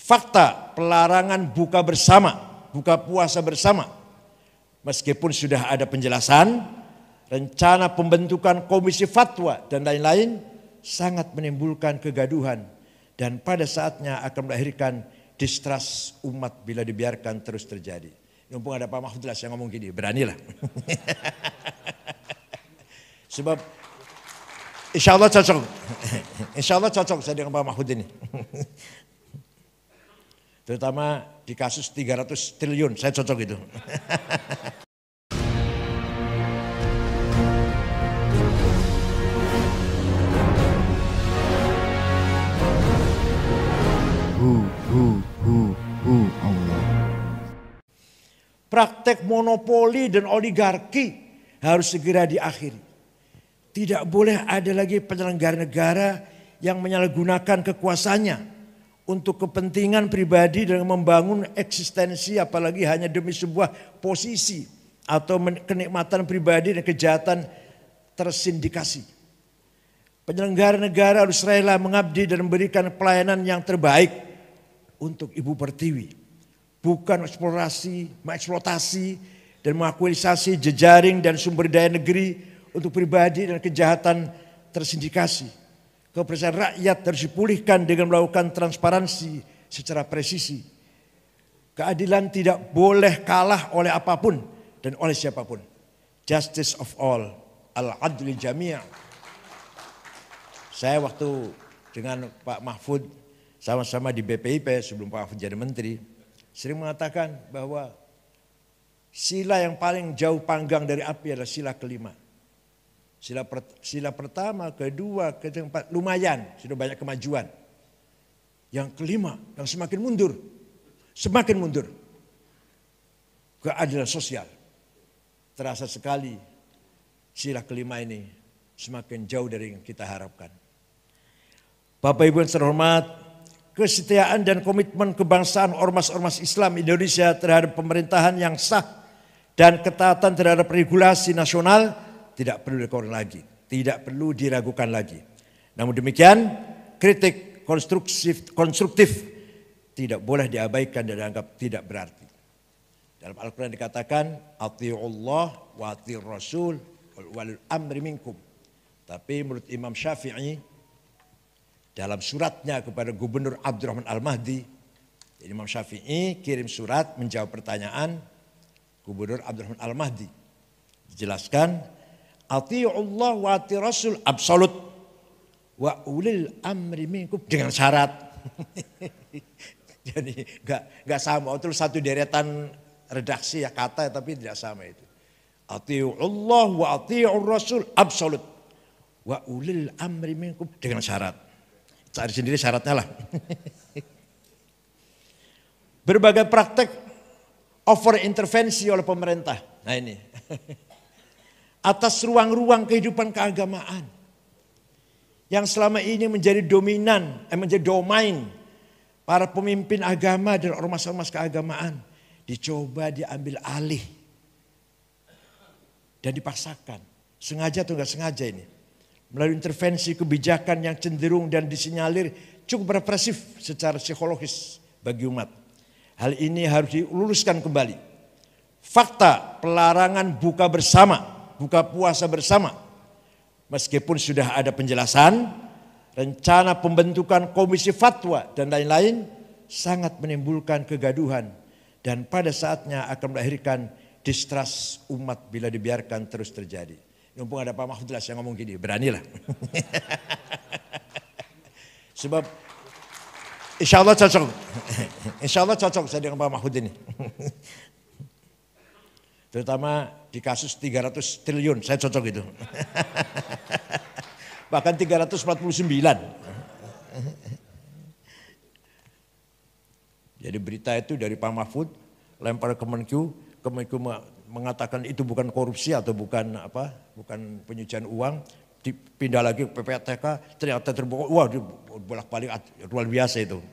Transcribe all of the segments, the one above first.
Fakta pelarangan buka bersama, buka puasa bersama, meskipun sudah ada penjelasan, rencana pembentukan komisi fatwa dan lain-lain sangat menimbulkan kegaduhan dan pada saatnya akan melahirkan distrust umat bila dibiarkan terus terjadi. Mumpung ada Pak Mahfud yang ngomong gini, beranilah. Sebab insya Allah cocok. Insya Allah cocok saya dengan Pak Mahfud ini. Terutama di kasus 300 triliun, saya cocok itu. Allah. Praktek monopoli dan oligarki harus segera diakhiri. Tidak boleh ada lagi penyelenggara negara yang menyalahgunakan kekuasaannya untuk kepentingan pribadi dan membangun eksistensi apalagi hanya demi sebuah posisi atau kenikmatan pribadi dan kejahatan tersindikasi. Penyelenggara negara harus rela mengabdi dan memberikan pelayanan yang terbaik untuk Ibu Pertiwi. Bukan mengeksploitasi dan mengakuisasi jejaring dan sumber daya negeri untuk pribadi dan kejahatan tersindikasi. Kepercayaan rakyat harus dipulihkan dengan melakukan transparansi secara presisi. Keadilan tidak boleh kalah oleh apapun dan oleh siapapun. Justice of all, al-adli jami'. Saya waktu dengan Pak Mahfud sama-sama di BPIP sebelum Pak Mahfud jadi menteri, sering mengatakan bahwa sila yang paling jauh panggang dari api adalah sila kelima. Sila pertama, kedua, keempat lumayan, sudah banyak kemajuan. Yang kelima yang semakin mundur. Keadilan sosial. Terasa sekali sila kelima ini semakin jauh dari yang kita harapkan. Bapak Ibu yang terhormat, kesetiaan dan komitmen kebangsaan ormas-ormas Islam Indonesia terhadap pemerintahan yang sah dan ketaatan terhadap regulasi nasional tidak perlu dikoreng lagi, tidak perlu diragukan lagi. Namun demikian, kritik konstruktif tidak boleh diabaikan dan dianggap tidak berarti. Dalam Al-Quran dikatakan, Ati'ullah wa ati'ur Rasul walul amri minkum. Tapi menurut Imam Syafi'i, dalam suratnya kepada Gubernur Abdurrahman Al-Mahdi, Imam Syafi'i kirim surat menjawab pertanyaan Gubernur Abdurrahman Al-Mahdi. Dijelaskan, Ati'ullah wa ati'ur Rasul absolut wa ulil amri minkum dengan syarat. Jadi enggak sama, itu satu deretan redaksi ya kata tapi tidak sama itu. Ati'ullah wa ati'ur Rasul absolut wa ulil amri minkum dengan syarat. Cari sendiri syaratnya lah. Berbagai praktek over intervensi oleh pemerintah. Nah ini. Atas ruang-ruang kehidupan keagamaan yang selama ini menjadi menjadi domain para pemimpin agama dan ormas-ormas keagamaan dicoba diambil alih dan dipaksakan, sengaja atau enggak sengaja ini, melalui intervensi kebijakan yang cenderung dan disinyalir cukup represif secara psikologis bagi umat. Hal ini harus diluruskan kembali. Fakta pelarangan buka puasa bersama, meskipun sudah ada penjelasan, rencana pembentukan komisi fatwa dan lain-lain sangat menimbulkan kegaduhan dan pada saatnya akan melahirkan distrust umat bila dibiarkan terus terjadi. Mumpung ada Pak Mahfud yang ngomong gini, beranilah. Sebab insya Allah cocok. Insya Allah cocok saya dengan Pak Mahfud ini. Terutama di kasus 300 triliun, saya cocok itu. Bahkan 349. Jadi berita itu dari Pak Mahfud, lempar ke Kemenku mengatakan itu bukan korupsi atau bukan pencucian uang, dipindah lagi ke PPTK, ternyata terbongkar, wah bolak-balik luar biasa itu.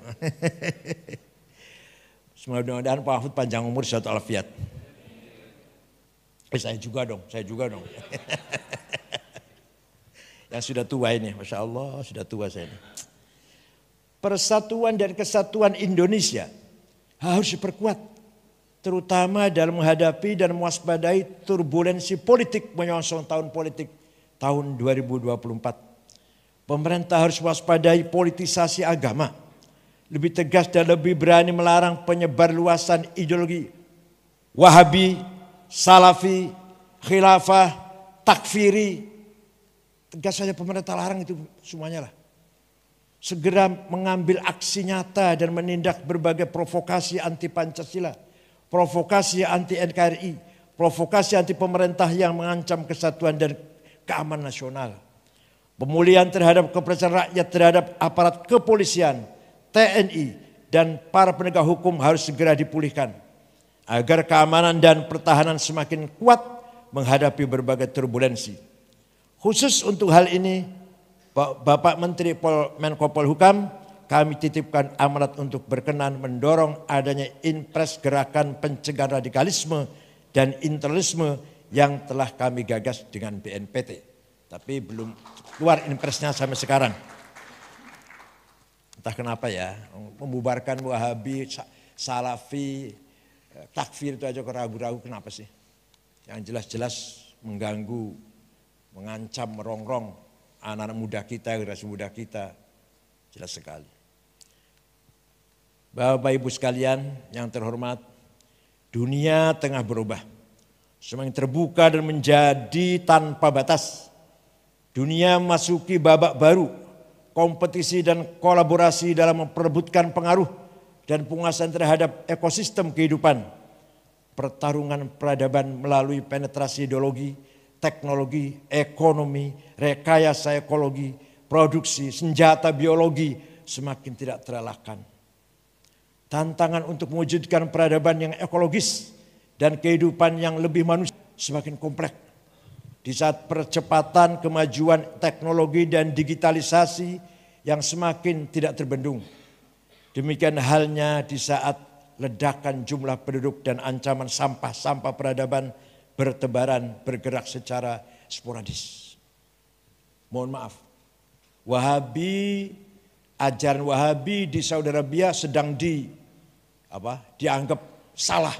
Mudah-mudahan Pak Mahfud panjang umur sehat walafiat. Saya juga dong. Yang sudah tua ini, Masya Allah sudah tua saya ini. persatuan dan kesatuan Indonesia harus diperkuat, terutama dalam menghadapi dan mewaspadai turbulensi politik menyongsong tahun politik tahun 2024. Pemerintah harus waspadai politisasi agama, lebih tegas dan lebih berani melarang penyebar luasan ideologi Wahabi, Salafi, Khilafah, Takfiri. Tegas saja pemerintah larang itu semuanya lah. Segera mengambil aksi nyata dan menindak berbagai provokasi anti Pancasila, provokasi anti NKRI, provokasi anti pemerintah yang mengancam kesatuan dan keamanan nasional. Pemulihan terhadap kepercayaan rakyat terhadap aparat kepolisian, TNI, dan para penegak hukum harus segera dipulihkan agar keamanan dan pertahanan semakin kuat menghadapi berbagai turbulensi. Khusus untuk hal ini, Bapak Menteri Menko Polhukam, kami titipkan amanat untuk berkenan mendorong adanya impres gerakan pencegahan radikalisme dan integralisme yang telah kami gagas dengan BNPT. Tapi belum keluar impresnya sampai sekarang. Entah kenapa ya, membubarkan Wahabi, Salafi, Takfir itu aja ragu-ragu, kenapa sih? Yang jelas-jelas mengganggu, mengancam, merongrong anak-anak muda kita, generasi muda kita, jelas sekali. Bapak Ibu sekalian yang terhormat, dunia tengah berubah, semakin terbuka dan menjadi tanpa batas. Dunia memasuki babak baru, kompetisi dan kolaborasi dalam memperebutkan pengaruh dan penguasaan terhadap ekosistem kehidupan. Pertarungan peradaban melalui penetrasi ideologi, teknologi, ekonomi, rekayasa ekologi, produksi, senjata biologi semakin tidak terelakkan. Tantangan untuk mewujudkan peradaban yang ekologis dan kehidupan yang lebih manusia semakin kompleks. Di saat percepatan kemajuan teknologi dan digitalisasi yang semakin tidak terbendung. Demikian halnya di saat ledakan jumlah penduduk dan ancaman sampah-sampah peradaban bertebaran bergerak secara sporadis. Mohon maaf, ajaran Wahabi di Saudi Arabia sedang dianggap salah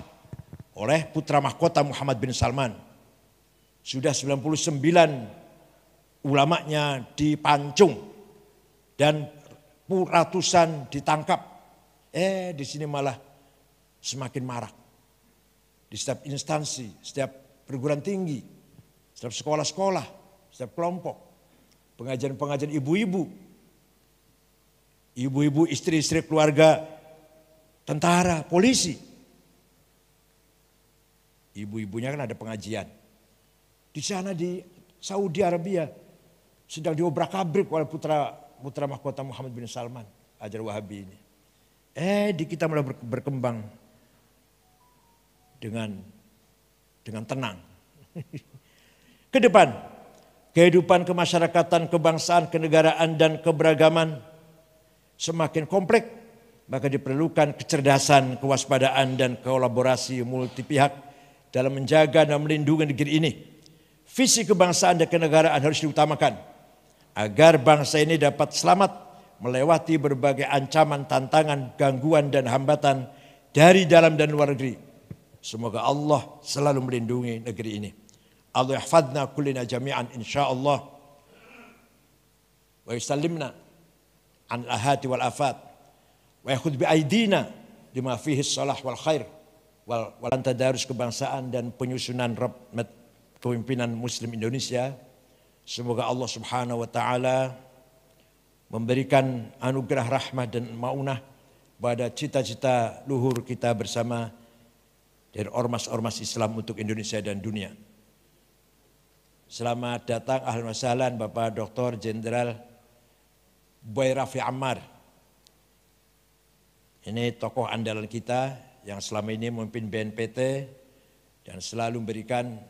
oleh putra mahkota Muhammad bin Salman. Sudah 99 ulamanya dipancung dan ratusan ditangkap. Di sini malah semakin marak. Di setiap instansi, setiap perguruan tinggi, setiap sekolah-sekolah, setiap kelompok, pengajian-pengajian ibu-ibu, istri-istri keluarga, tentara, polisi. Ibu-ibunya kan ada pengajian. Di sana di Saudi Arabia sedang diobrak-abrik oleh putra mahkota Muhammad bin Salman, ajaran Wahabi ini. Di kita mulai berkembang dengan tenang. Ke depan, kehidupan kemasyarakatan, kebangsaan, kenegaraan dan keberagaman semakin kompleks, maka diperlukan kecerdasan, kewaspadaan dan kolaborasi multi pihak dalam menjaga dan melindungi negeri ini. Visi kebangsaan dan kenegaraan harus diutamakan agar bangsa ini dapat selamat melewati berbagai ancaman, tantangan, gangguan dan hambatan dari dalam dan luar negeri. Semoga Allah selalu melindungi negeri ini. Allah yahfadna kullina jami'an insyaallah. Wa yusallimna an al-ahati wal afat. Wa yakhudh bi aidina lima fihi salah wal khair. Wal tadarus kebangsaan dan penyusunan kepemimpinan Muslim Indonesia. Semoga Allah Subhanahu wa taala memberikan anugerah rahmat dan maunah pada cita-cita luhur kita bersama dari ormas-ormas Islam untuk Indonesia dan dunia. Selamat datang ahlan wa sahlan Bapak Dr. Jenderal Boy Raffi Ammar. Ini tokoh andalan kita yang selama ini memimpin BNPT dan selalu memberikan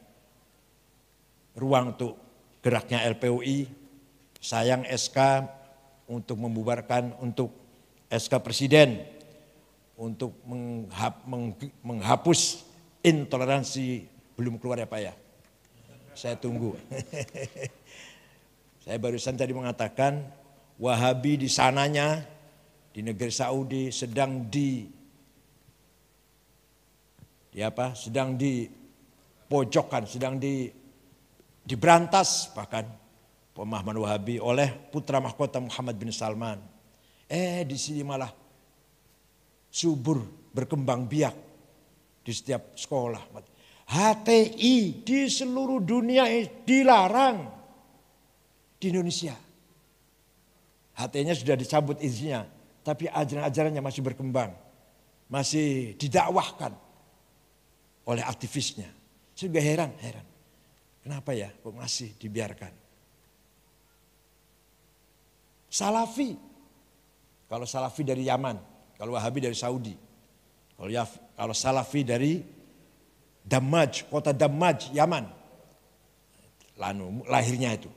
ruang untuk geraknya LPUI. Sayang SK untuk membubarkan, untuk SK Presiden untuk menghapus intoleransi belum keluar ya Pak ya. Saya tunggu. Saya barusan tadi mengatakan Wahabi di sananya di negeri Saudi sedang sedang dipojokkan, sedang diberantas bahkan pemahaman Wahabi oleh putra mahkota Muhammad bin Salman. Di sini malah subur berkembang biak di setiap sekolah. HTI di seluruh dunia dilarang, di Indonesia HTI-nya sudah dicabut izinnya, tapi ajaran-ajarannya masih berkembang, masih didakwahkan oleh aktivisnya. Saya juga heran, kenapa ya kok masih dibiarkan. Salafi, kalau Salafi dari Yaman, kalau Wahabi dari Saudi, kalau Salafi dari Damaj, kota Damaj, Yaman, lahirnya itu.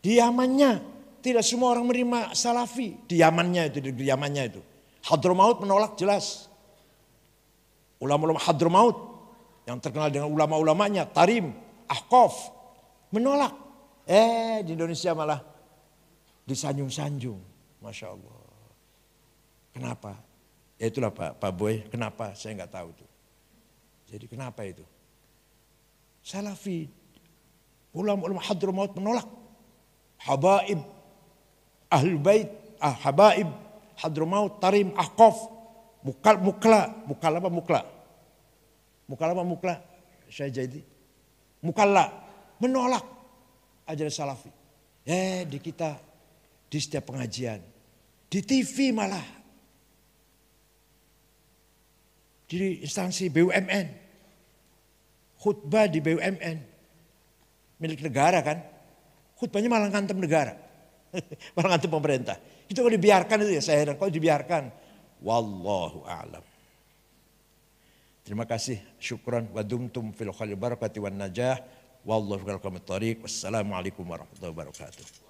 Di Yamannya tidak semua orang menerima Salafi, di Yamannya itu, di negeri Yamannya itu. Hadramaut menolak jelas. Ulama-ulama Hadramaut yang terkenal dengan ulama-ulamanya, Tarim, Ahqaf, menolak. Di Indonesia malah disanjung-sanjung, Masya Allah. Kenapa? Ya itulah Pak Boy, kenapa saya nggak tahu tuh. Jadi kenapa itu? Salafi, ulama-ulama Hadramaut menolak. Habaib, Ahlul Bait, Habaib, Hadramaut, Tarim, Ahqaf, Mukalla, saya jadi Mukalla menolak ajaran Salafi. Di kita, di setiap pengajian, di TV malah, di instansi BUMN, khutbah di BUMN, milik negara kan, khutbahnya malah ngantem negara, malah ngantem pemerintah. Itu kalau dibiarkan itu ya saya heran, kalau dibiarkan, wallahu a'lam. Terima kasih, syukran, wa dumtum fil khairi barakati wan najah, wallahu fil qamit thariq, wassalamualaikum warahmatullahi wabarakatuh.